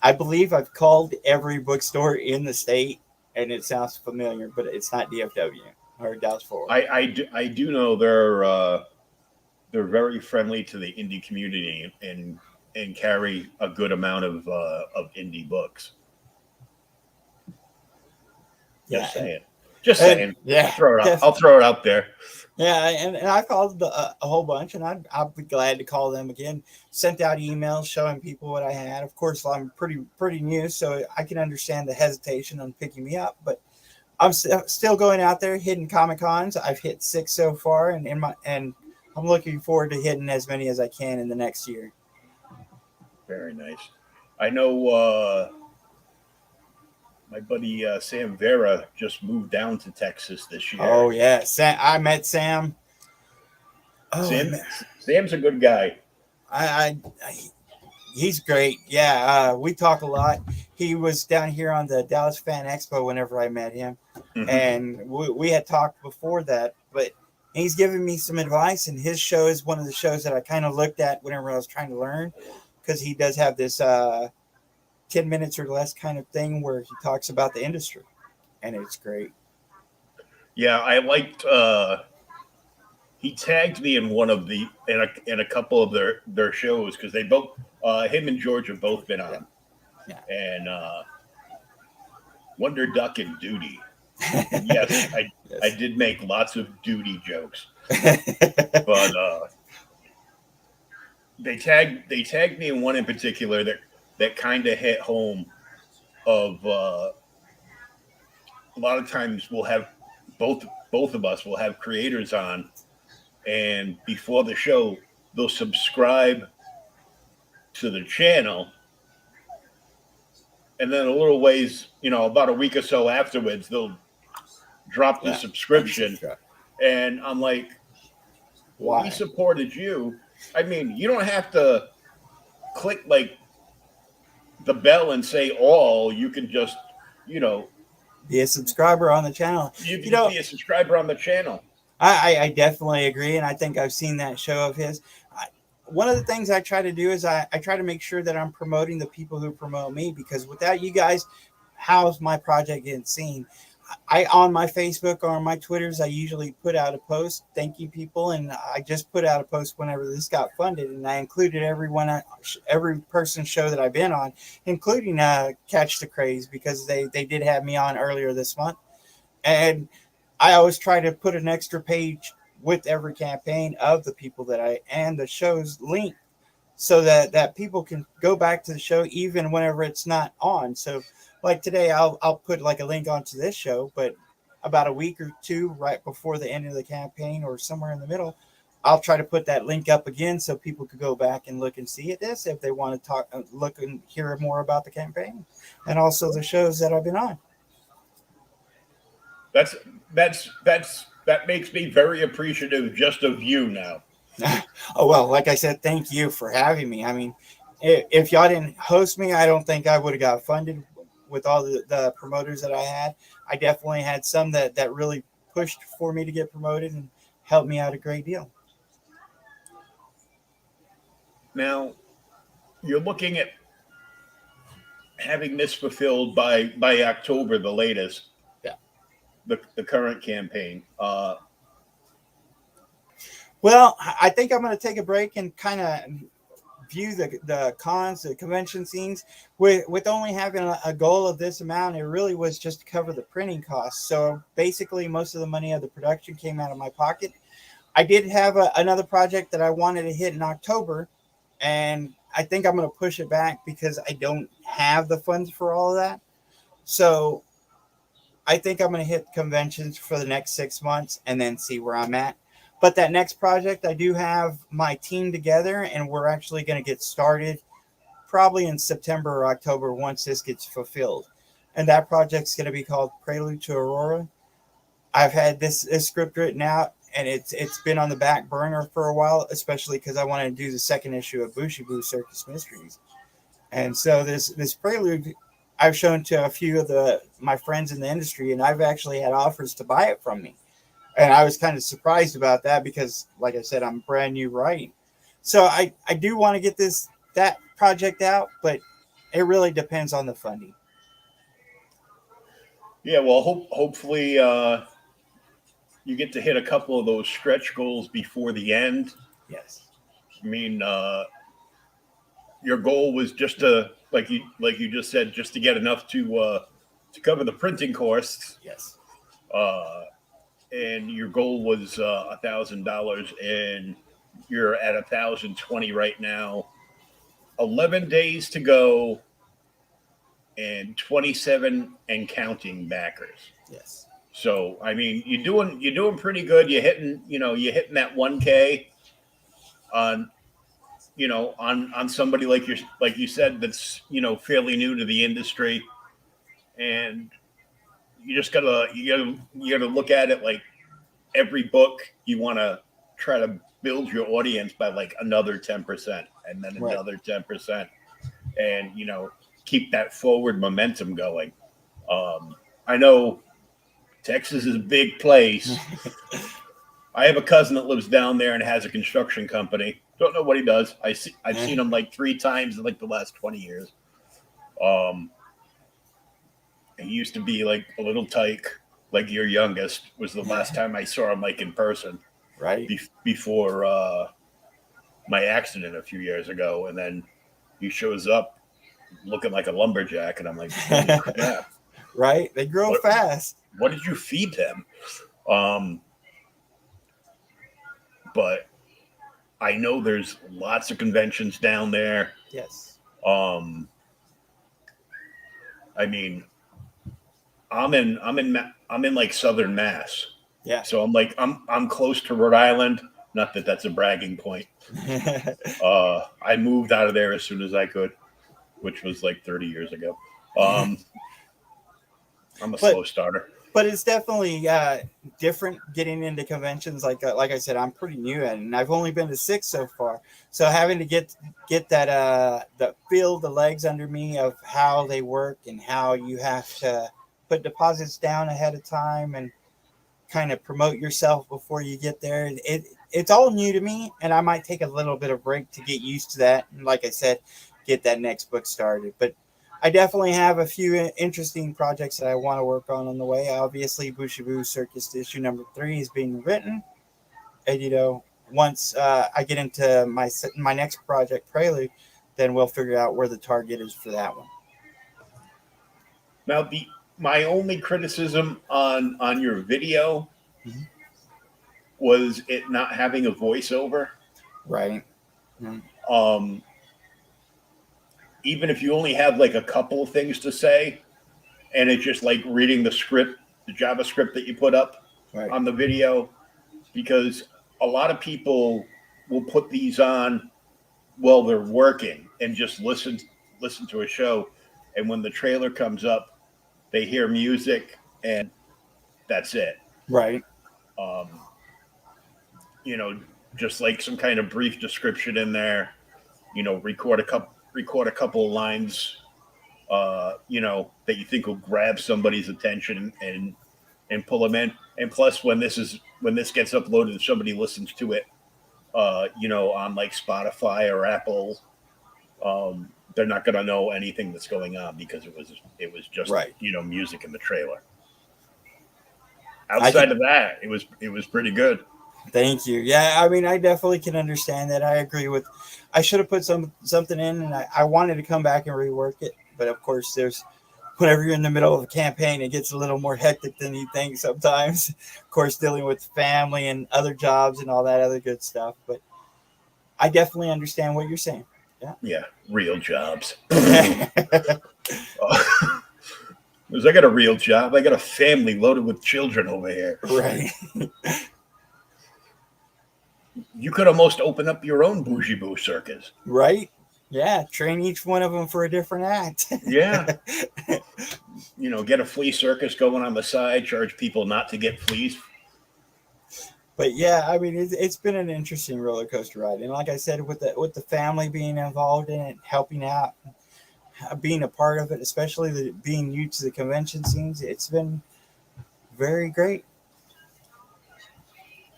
I believe I've called every bookstore in the state, and it sounds familiar, but it's not DFW or Dallas Fort Worth. I do know they're very friendly to the indie community and carry a good amount of indie books. Yeah, Just saying. Just saying. yeah, I'll throw it out there. yeah, and I called a whole bunch, and I'd be glad to call them again. Sent out emails showing people what I had. Of course, I'm pretty new, so I can understand the hesitation on picking me up. But I'm still going out there hitting Comic Cons. I've hit 6 so far, and I'm looking forward to hitting as many as I can in the next year. Very nice. I know my buddy Sam Vera just moved down to Texas this year. Oh yeah, Sam. I met Sam. Oh, Sam's a good guy. I he's great. Yeah, we talk a lot. He was down here on the Dallas Fan Expo whenever I met him, and we had talked before that. But he's giving me some advice, and his show is one of the shows that I kind of looked at whenever I was trying to learn, because he does have this 10 minutes or less kind of thing where he talks about the industry, and it's great. Yeah, I liked. He tagged me in one of in a couple of their shows because they both him and George have both been on, and Wonder Duck and Duty. Yes, I did make lots of duty jokes, but they tagged me in one in particular that kind of hit home. Of a lot of times we'll have both of us will have creators on, and before the show they'll subscribe to the channel, and then a little ways, about a week or so afterwards, they'll drop the subscription, and I'm like, well, we supported you. I mean, you don't have to click like the bell and say all. You can just, be a subscriber on the channel. You can be a subscriber on the channel. I definitely agree, and I think I've seen that show of his. One of the things I try to do is I try to make sure that I'm promoting the people who promote me, because without you guys, how's my project getting seen? I on my Facebook or on my Twitters, I usually put out a post thanking people, and I just put out a post whenever this got funded, and I included every person's show that I've been on, including Catch the Craze, because they did have me on earlier this month, and I always try to put an extra page with every campaign of the people and the show's link, so that people can go back to the show even whenever it's not on. So like today, I'll put like a link onto this show, but about a week or two right before the end of the campaign or somewhere in the middle, I'll try to put that link up again so people could go back and look and see at this if they want to look and hear more about the campaign and also the shows that I've been on. That makes me very appreciative just of you now. Oh, well, like I said, thank you for having me. I mean, if y'all didn't host me, I don't think I would have got funded with all the promoters that I had. I definitely had some that really pushed for me to get promoted and helped me out a great deal. Now, you're looking at having this fulfilled by October, the latest. Yeah. The current campaign. Well, I think I'm going to take a break and kind of view the cons, the convention scenes. With only having a goal of this amount, it really was just to cover the printing costs. So basically, most of the money of the production came out of my pocket. I did have another project that I wanted to hit in October, and I think I'm going to push it back because I don't have the funds for all of that. So I think I'm going to hit conventions for the next 6 months and then see where I'm at. But that next project, I do have my team together, and we're actually going to get started probably in September or October once this gets fulfilled. And that project's going to be called Prelude to Aurora. I've had this script written out, and it's been on the back burner for a while, especially because I wanted to do the second issue of Booshie Boo Circus Mysteries. And so this Prelude, I've shown to a few of my friends in the industry, and I've actually had offers to buy it from me. And I was kind of surprised about that because, like I said, I'm brand new writing. So I do want to get that project out, but it really depends on the funding. Yeah, well, hopefully you get to hit a couple of those stretch goals before the end. Yes. I mean, your goal was just to, like you just said, just to get enough to cover the printing costs, Yes. uh, and your goal was $1,000, and you're at 1,020 right now. 11 days to go, and 27 and counting backers. Yes. So I mean, you're doing pretty good. You're hitting that 1K on on somebody like you said that's fairly new to the industry, and you gotta look at it like every book you want to try to build your audience by like another 10% and then Right. another 10%, and keep that forward momentum going. I know Texas is a big place. I have a cousin that lives down there and has a construction company. Don't know what he does. I've seen him like 3 times in like the last 20 years. Um, he used to be like a little tyke, like your youngest was the last time I saw him like in person Right. before my accident a few years ago, and then he shows up looking like a lumberjack, and I'm like, holy crap! Right. They grow What fast. what did you feed them? Um, but I know there's lots of conventions down there. Yes. Um, I mean, I'm in like Southern Mass, Yeah. so I'm close to Rhode Island. Not that that's a bragging point. I moved out of there as soon as I could, which was like 30 years ago. Um, I'm a but slow starter. but it's definitely different getting into conventions. Like I said, I'm pretty new at it, and I've only been to 6 so far. So having to get that the feel the legs under me of how they work and how you have to put deposits down ahead of time and kind of promote yourself before you get there. It's all new to me, and I might take a little bit of break to get used to that. And like I said, get that next book started. But I definitely have a few interesting projects that I want to work on the way. Obviously, Booshie Boo Circus issue number 3 is being written, and once I get into my next project, Prelude, then we'll figure out where the target is for that one. Now, the my only criticism on your video Mhm. was it not having a voiceover. Right. Mhm. Um, Even if you only have like a couple of things to say, and it's just like reading the script, the JavaScript that you put up Right. on the video, because a lot of people will put these on while they're working and just listen to a show, and when the trailer comes up, they hear music and that's it. Right. Um, you know, just like some kind of brief description in there. Record a couple of lines. That you think will grab somebody's attention and pull them in. And plus, when this gets uploaded, if somebody listens to it, on like Spotify or Apple, they're not going to know anything that's going on because it was just Right. music in the trailer. I can. Outside of that, it was pretty good. Thank you. Yeah, I mean, I definitely can understand that. I agree with. I should have put something in, and I wanted to come back and rework it, but of course, there's whenever you're in the middle of a campaign, it gets a little more hectic than you think sometimes. Of course, dealing with family and other jobs and all that other good stuff. But I definitely understand what you're saying. Yeah. Yeah, real jobs. Yeah. Because I got a real job. I got a family loaded with children over here. Right. You could almost open up your own Bougie Boo Circus. Right. Yeah. Train each one of them for a different act. Yeah. Get a flea circus going on the side, charge people not to get fleas. But yeah, I mean, it's been an interesting roller coaster ride, and like I said, with the family being involved in it, helping out, being a part of it, especially being new to the convention scenes, it's been very great.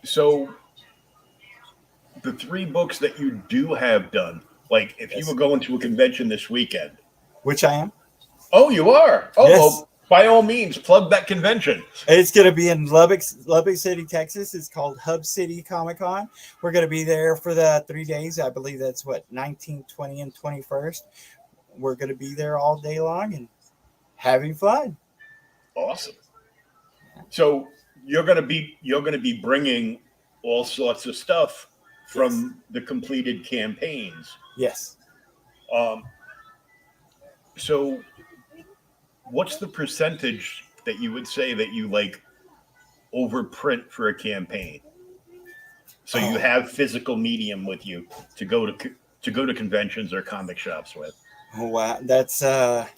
So, the 3 books that you do have done, like if you Yes. were going to a convention this weekend, which I am. Oh, you are. Oh, Yes. well, by all means, plug that convention. It's going to be in Lubbock City, Texas. It's called Hub City Comic Con. We're going to be there for the 3 days. I believe that's what, 19th, 20th, and 21st. We're going to be there all day long and having fun. Awesome. So you're gonna be bringing all sorts of stuff from the completed campaigns. Yes. Um, so what's the percentage that you would say that you like overprint for a campaign? So you Oh, have physical medium with you to go to conventions or comic shops with. oh wow. That's I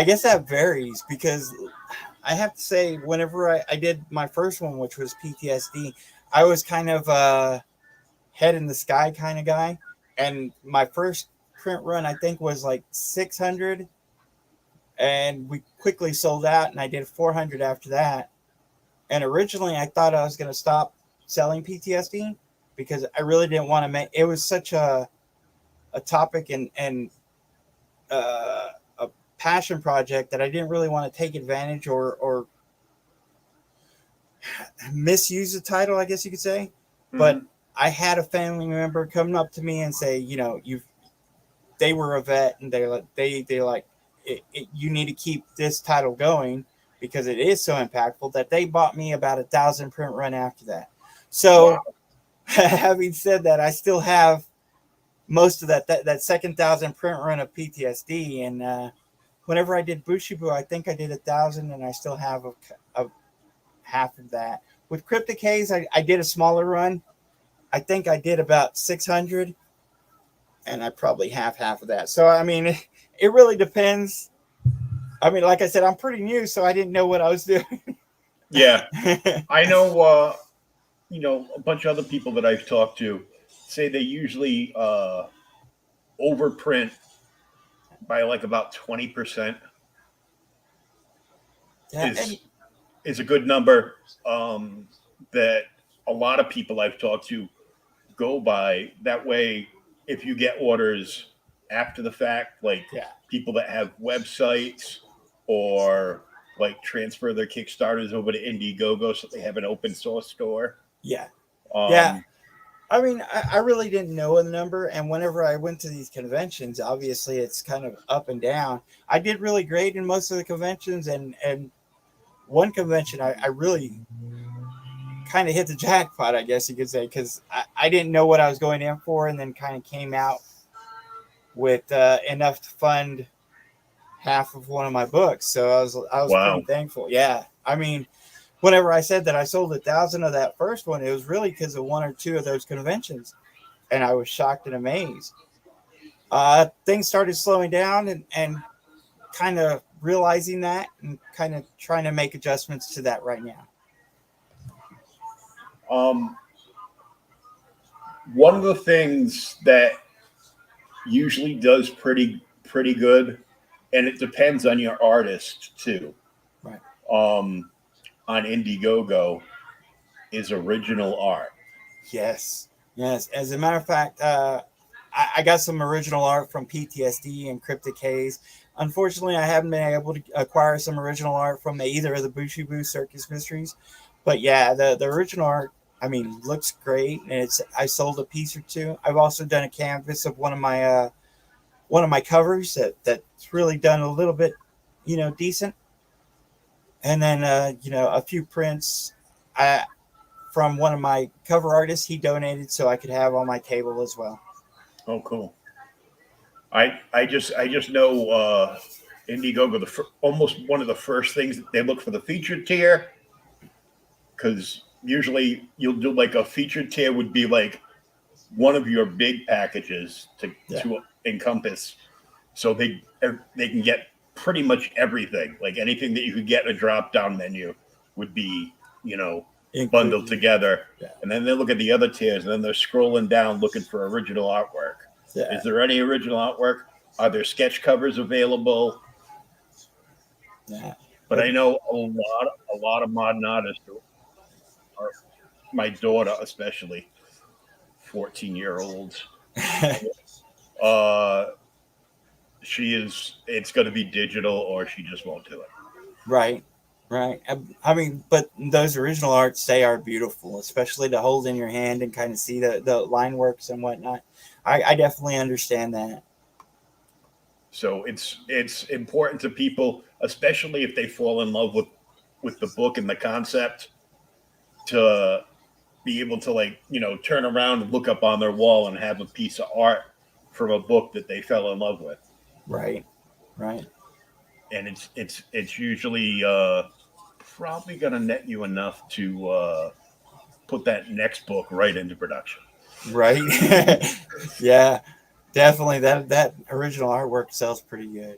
guess that varies because I have to say whenever I did my first one, which was PTSD, I was kind of head in the sky kind of guy. And my first print run I think was like 600, and we quickly sold out, and I did 400 after that. And originally I thought I was going to stop selling PTSD because I really didn't want to make it was such a topic and a passion project that I didn't really want to take advantage or misuse the title, I guess you could say. But Mm-hmm. I had a family member come up to me and say, they were a vet, and they like you need to keep this title going because it is so impactful that they bought me about 1,000 print run after that. Wow. So having said that, I still have most of that second 1,000 print run of PTSD, and whenever I did Booshie Boo, I think I did 1,000, and I still have a half of that. With Cryptic Haze, I did a smaller run. I think I did about 600, and I probably have half of that. So I mean, it really depends. I mean, like I said, I'm pretty new, so I didn't know what I was doing. Yeah, I know. A bunch of other people that I've talked to say they usually overprint by like about 20% Yeah, and is is a good number that a lot of people I've talked to go by. That way, if you get orders after the fact, like yeah, people that have websites or like transfer their Kickstarters over to Indiegogo so they have an open source store. yeah, yeah. Um, I mean, I really didn't know a number, and whenever I went to these conventions, obviously it's kind of up and down. I did really great in most of the conventions, and one convention I really kind of hit the jackpot, I guess you could say, because I didn't know what I was going in for, and then kind of came out with enough to fund half of one of my books. So I was pretty wow. thankful. Yeah, I mean, whenever I said that I sold 1,000 of that first one, it was really because of one or two of those conventions, and I was shocked and amazed. Things started slowing down, and kind of realizing that, and kind of trying to make adjustments to that right now. Um, One of the things that usually does pretty good, and it depends on your artist too. Right. Um, on Indiegogo is original art. Yes. Yes. As a matter of fact, I got some original art from PTSD and Cryptic Haze. Unfortunately, I haven't been able to acquire some original art from either of the Booshie Boo Circus Mysteries. But yeah, the original art, I mean, looks great, and I sold a piece or two. I've also done a canvas of one of my covers that's really done a little bit, decent. And then a few prints. I from one of my cover artists. He donated so I could have on my table as well. Oh, cool. I just know Indiegogo. Almost one of the first things that they look for the featured tier, because usually you'll do like a featured tier would be like one of your big packages to Yeah, to encompass, so they can get pretty much everything. Like anything that you could get in a drop down menu would be you know bundled included. together, Yeah, and then they look at the other tiers, and then they're scrolling down looking for original artwork. yeah, Is there any original artwork? Are there sketch covers available? yeah. But I know a lot of modern artists are my daughter especially 14-year-olds. Uh, it's going to be digital, or she just won't do it. Right. Right. I mean, but those original arts, they are beautiful, especially to hold in your hand and kind of see the line works and whatnot. I definitely understand that. So it's important to people, especially if they fall in love with the book and the concept, to be able to, like, turn around and look up on their wall and have a piece of art from a book that they fell in love with. Right. Right. And it's usually probably going to net you enough to put that next book right into production. Right. Yeah. Definitely that original artwork sells pretty good.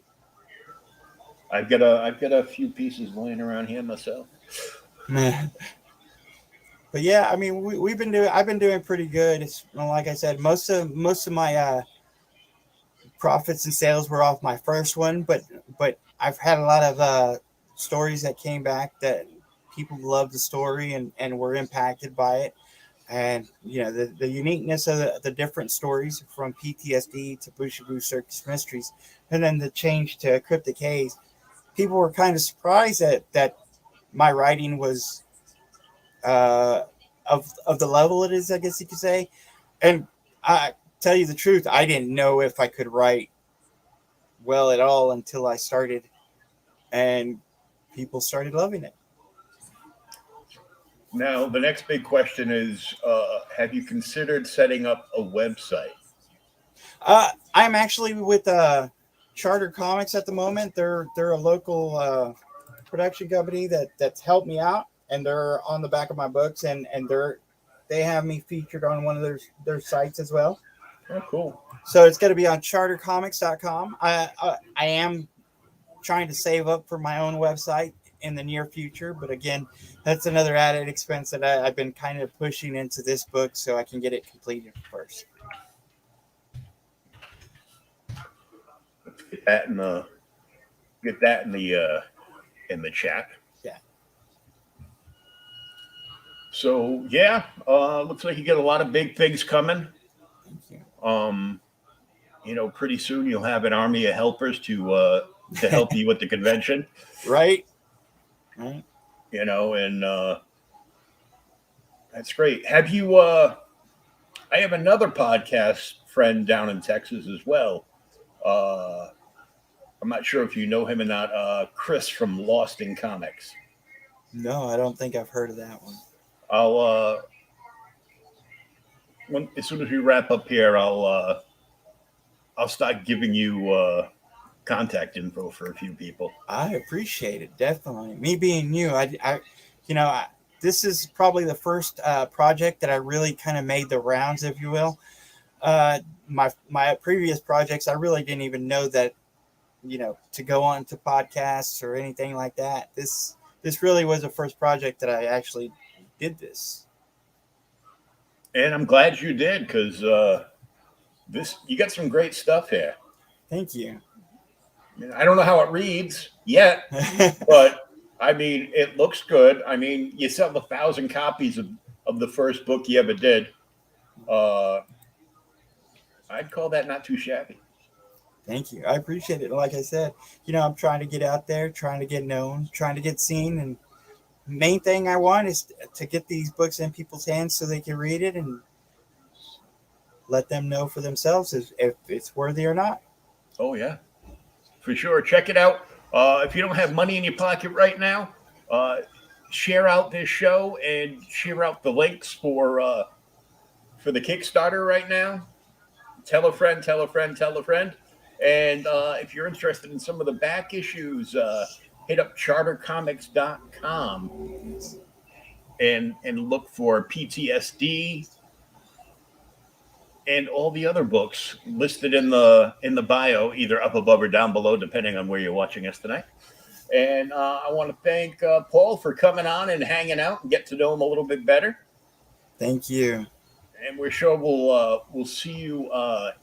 I've got a few pieces laying around here myself. But yeah, I mean, we've been doing. I've been doing pretty good. It's like I said, most of my profits and sales were off my first one, but I've had a lot of stories that came back that people loved the story and were impacted by it. And the uniqueness of the different stories from PTSD to Booshie Boo Circus Mysteries, and then the change to Cryptic Haze. People were kind of surprised that my writing was uh, of the level it is, I guess you could say. And I tell you the truth, I didn't know if I could write well at all until I started, and people started loving it. Now, the next big question is, have you considered setting up a website? I'm actually with Charter Comics at the moment. They're a local production company that's helped me out, and they're on the back of my books, and they have me featured on one of their sites as well. Oh, cool. So it's going to be on chartercomics.com. I am trying to save up for my own website in the near future, but again, that's another added expense that I've been kind of pushing into this book so I can get it completed first. Get that in the in the chat. Yeah. So yeah, looks like you get a lot of big things coming. Thank you. Pretty soon you'll have an army of helpers to help you with the convention. Right. Right. And that's great. Have you? I have another podcast friend down in Texas as well. I'm not sure if you know him or not. Chris from Lost in Comics. No, I don't think I've heard of that one. I'll as soon as we wrap up here, I'll start giving you contact info for a few people. I appreciate it, definitely. Me being new, this is probably the first project that I really kind of made the rounds, if you will. My previous projects, I really didn't even know that, to go on to podcasts or anything like that. This really was the first project that I actually did this. And I'm glad you did, because you got some great stuff here. Thank you. I don't know how it reads yet, but I mean, it looks good. I mean, you sell 1,000 copies of the first book you ever did. I'd call that not too shabby. Thank you. I appreciate it. Like I said, I'm trying to get out there, trying to get known, trying to get seen. And main thing I want is to get these books in people's hands so they can read it and let them know for themselves if it's worthy or not. Oh, yeah. For sure. Check it out. If you don't have money in your pocket right now, share out this show and share out the links for the Kickstarter right now. Tell a friend, tell a friend, tell a friend. And if you're interested in some of the back issues, hit up chartercomics.com and look for PTSD and all the other books listed in the bio, either up above or down below, depending on where you're watching us tonight. And I want to thank Paul for coming on and hanging out and get to know him a little bit better. Thank you. And we're sure we'll see you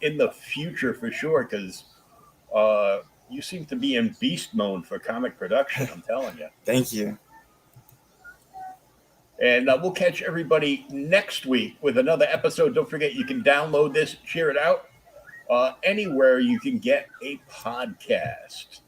in the future for sure, because you seem to be in beast mode for comic production. I'm telling you. Thank you. And we'll catch everybody next week with another episode. Don't forget, you can download this, share it out. anywhere you can get a podcast.